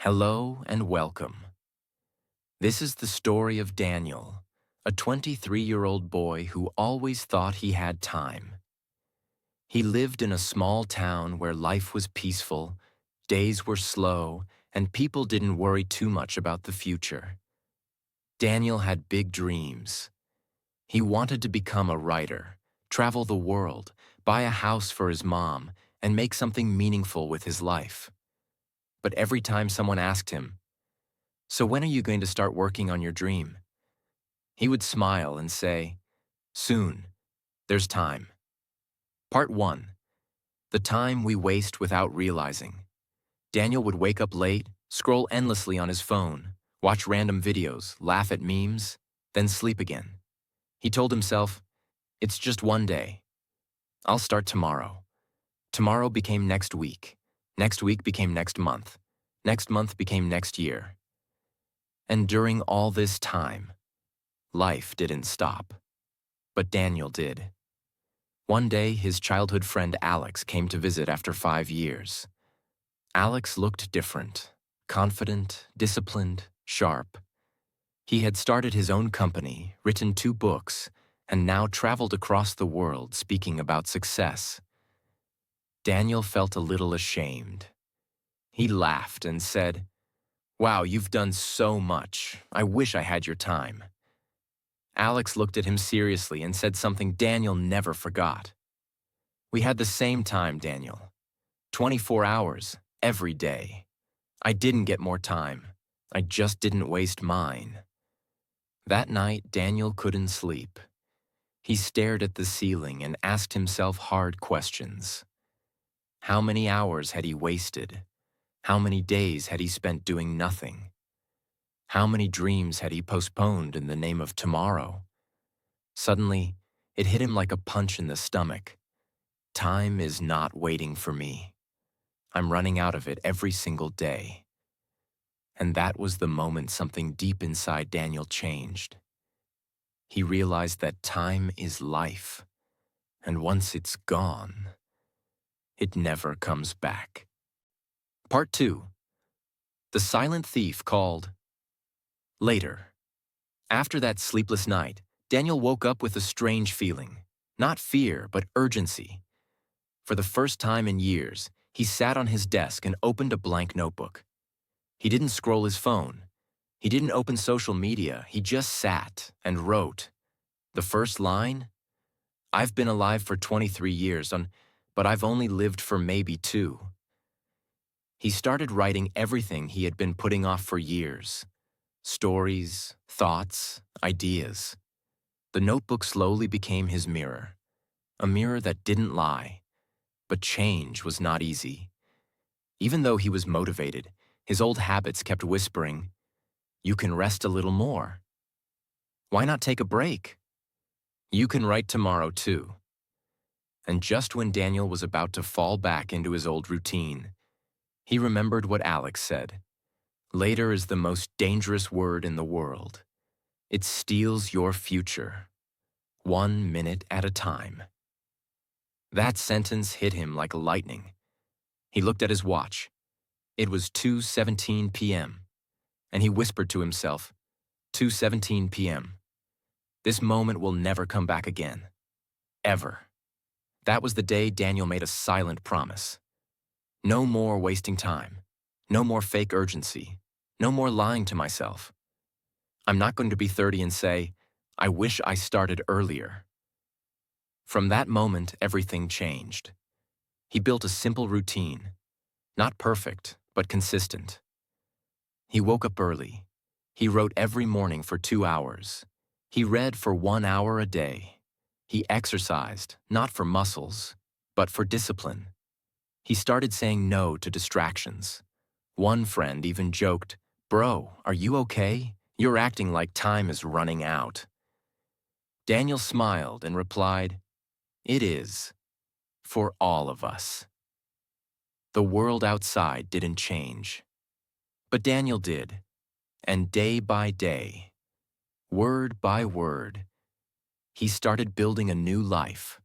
Hello and welcome. This is the story of Daniel, a 23-year-old boy who always thought he had time. He lived in a small town where life was peaceful, days were slow, and people didn't worry too much about the future. Daniel had big dreams. He wanted to become a writer, travel the world, buy a house for his mom, and make something meaningful with his life. But every time someone asked him, "So when are you going to start working on your dream?" he would smile and say, "Soon. There's time." Part 1. The time we waste without realizing. Daniel would wake up late, scroll endlessly on his phone, watch random videos, laugh at memes, then sleep again. He told himself, "It's just one day. I'll start tomorrow." Tomorrow became next week. Next week became next month. Next month became next year. And during all this time, life didn't stop. But Daniel did. One day, his childhood friend Alex came to visit after 5 years. Alex looked different, confident, disciplined, sharp. He had started his own company, written 2 books, and now traveled across the world speaking about success. Daniel felt a little ashamed. He laughed and said, "Wow, you've done so much. I wish I had your time." Alex looked at him seriously and said something Daniel never forgot. "We had the same time, Daniel. 24 hours, every day. I didn't get more time. I just didn't waste mine." That night, Daniel couldn't sleep. He stared at the ceiling and asked himself hard questions. How many hours had he wasted? How many days had he spent doing nothing? How many dreams had he postponed in the name of tomorrow? Suddenly, it hit him like a punch in the stomach. Time is not waiting for me. I'm running out of it every single day. And that was the moment something deep inside Daniel changed. He realized that time is life, and once it's gone, it never comes back. Part 2. The silent thief called. Later. After that sleepless night, Daniel woke up with a strange feeling. Not fear, but urgency. For the first time in years, he sat on his desk and opened a blank notebook. He didn't scroll his phone. He didn't open social media. He just sat and wrote. The first line? "I've been alive for 23 years, but I've only lived for maybe 2. He started writing everything he had been putting off for years. Stories, thoughts, ideas. The notebook slowly became his mirror. A mirror that didn't lie. But change was not easy. Even though he was motivated, his old habits kept whispering, "You can rest a little more. Why not take a break? You can write tomorrow too." And just when Daniel was about to fall back into his old routine, he remembered what Alex said. Later is the most dangerous word in the world. It steals your future, 1 minute at a time. That sentence hit him like lightning. He looked at his watch. It was 2:17 p.m., and he whispered to himself, 2:17 p.m. This moment will never come back again. Ever. That was the day Daniel made a silent promise. No more wasting time. No more fake urgency. No more lying to myself. I'm not going to be 30 and say, "I wish I started earlier." From that moment, everything changed. He built a simple routine. Not perfect, but consistent. He woke up early. He wrote every morning for 2 hours. He read for 1 hour a day. He exercised, not for muscles, but for discipline. He started saying no to distractions. One friend even joked, "Bro, are you okay? You're acting like time is running out." Daniel smiled and replied, "It is, for all of us." The world outside didn't change. But Daniel did, and day by day, word by word, he started building a new life,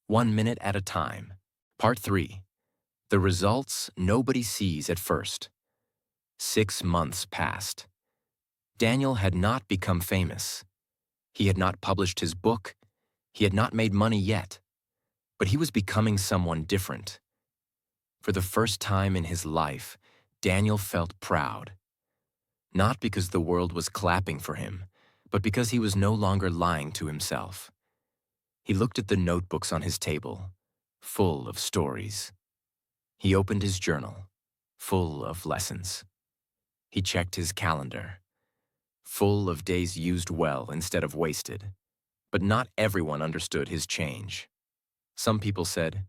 1 minute at a time. Part 3. The results nobody sees at first. 6 months passed. Daniel had not become famous. He had not published his book. He had not made money yet. But he was becoming someone different. For the first time in his life, Daniel felt proud. Not because the world was clapping for him, but because he was no longer lying to himself. He looked at the notebooks on his table, full of stories. He opened his journal, full of lessons. He checked his calendar, full of days used well instead of wasted. But not everyone understood his change. Some people said,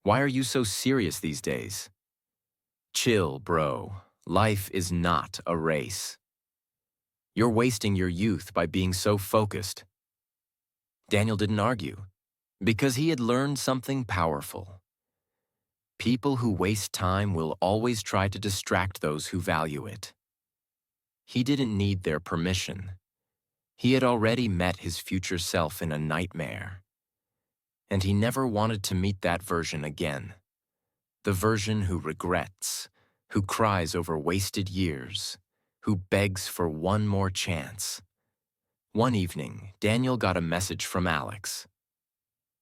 "Why are you so serious these days?" "Chill, bro. Life is not a race. You're wasting your youth by being so focused." Daniel didn't argue, because he had learned something powerful. People who waste time will always try to distract those who value it. He didn't need their permission. He had already met his future self in a nightmare. And he never wanted to meet that version again. The version who regrets, who cries over wasted years, who begs for one more chance. One evening, Daniel got a message from Alex.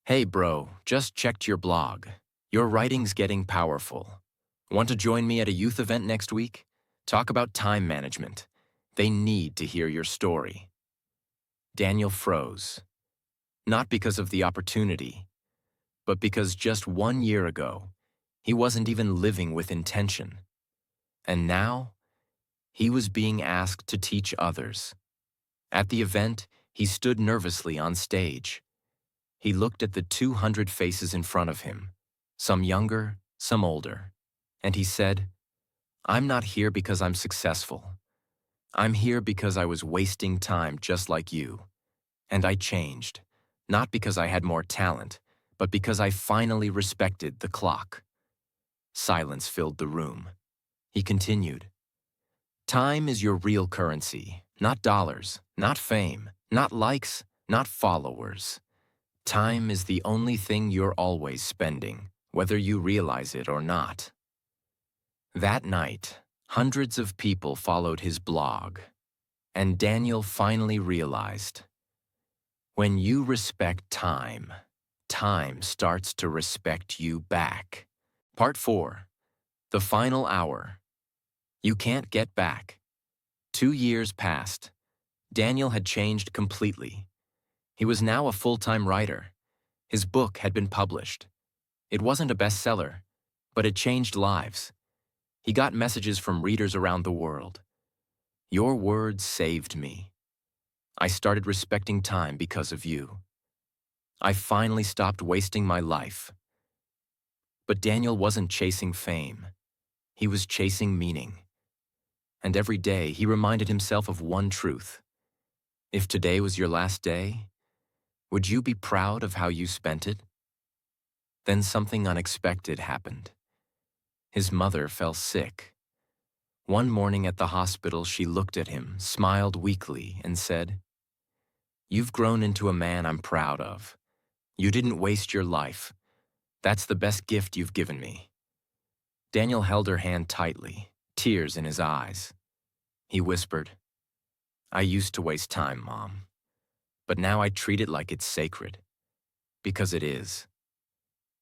"Hey bro, just checked your blog. Your writing's getting powerful. Want to join me at a youth event next week? Talk about time management. They need to hear your story." Daniel froze. Not because of the opportunity, but because just 1 year ago, he wasn't even living with intention. And now, he was being asked to teach others. At the event, he stood nervously on stage. He looked at the 200 faces in front of him, some younger, some older, and he said, "I'm not here because I'm successful. I'm here because I was wasting time just like you. And I changed, not because I had more talent, but because I finally respected the clock." Silence filled the room. He continued, "Time is your real currency, not dollars, not fame, not likes, not followers. Time is the only thing you're always spending, whether you realize it or not." That night, hundreds of people followed his blog, and Daniel finally realized, when you respect time, time starts to respect you back. Part 4. The Final Hour. You can't get back. 2 years passed. Daniel had changed completely. He was now a full-time writer. His book had been published. It wasn't a bestseller, but it changed lives. He got messages from readers around the world. "Your words saved me. I started respecting time because of you. I finally stopped wasting my life." But Daniel wasn't chasing fame. He was chasing meaning. And every day he reminded himself of one truth. If today was your last day, would you be proud of how you spent it? Then something unexpected happened. His mother fell sick. One morning at the hospital, she looked at him, smiled weakly, and said, "You've grown into a man I'm proud of. You didn't waste your life. That's the best gift you've given me." Daniel held her hand tightly, tears in his eyes. He whispered, "I used to waste time, Mom, but now I treat it like it's sacred, because it is."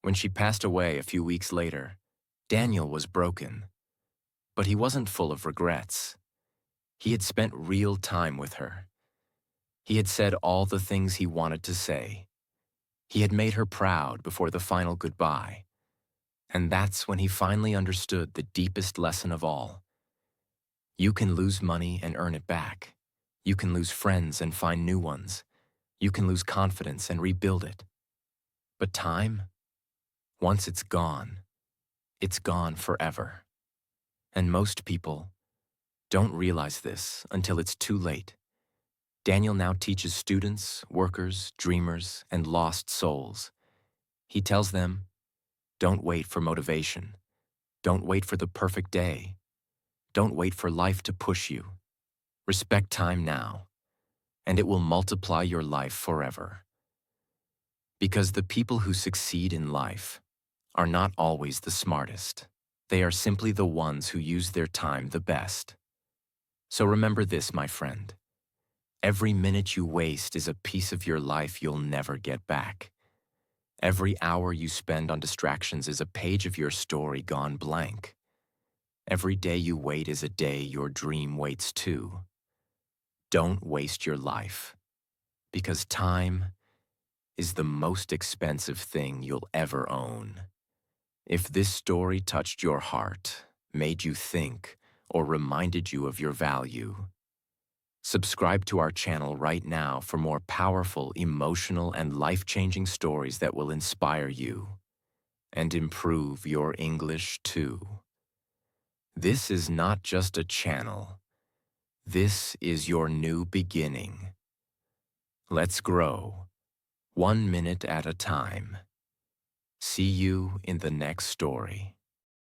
When she passed away a few weeks later, Daniel was broken, but he wasn't full of regrets. He had spent real time with her. He had said all the things he wanted to say. He had made her proud before the final goodbye. And that's when he finally understood the deepest lesson of all. You can lose money and earn it back. You can lose friends and find new ones. You can lose confidence and rebuild it. But time? Once it's gone forever. And most people don't realize this until it's too late. Daniel now teaches students, workers, dreamers, and lost souls. He tells them, don't wait for motivation. Don't wait for the perfect day. Don't wait for life to push you. Respect time now, and it will multiply your life forever. Because the people who succeed in life are not always the smartest. They are simply the ones who use their time the best. So remember this, my friend. Every minute you waste is a piece of your life you'll never get back. Every hour you spend on distractions is a page of your story gone blank. Every day you wait is a day your dream waits too. Don't waste your life, because time is the most expensive thing you'll ever own. If this story touched your heart, made you think, or reminded you of your value, subscribe to our channel right now for more powerful, emotional, and life-changing stories that will inspire you and improve your English too. This is not just a channel. This is your new beginning. Let's grow, 1 minute at a time. See you in the next story.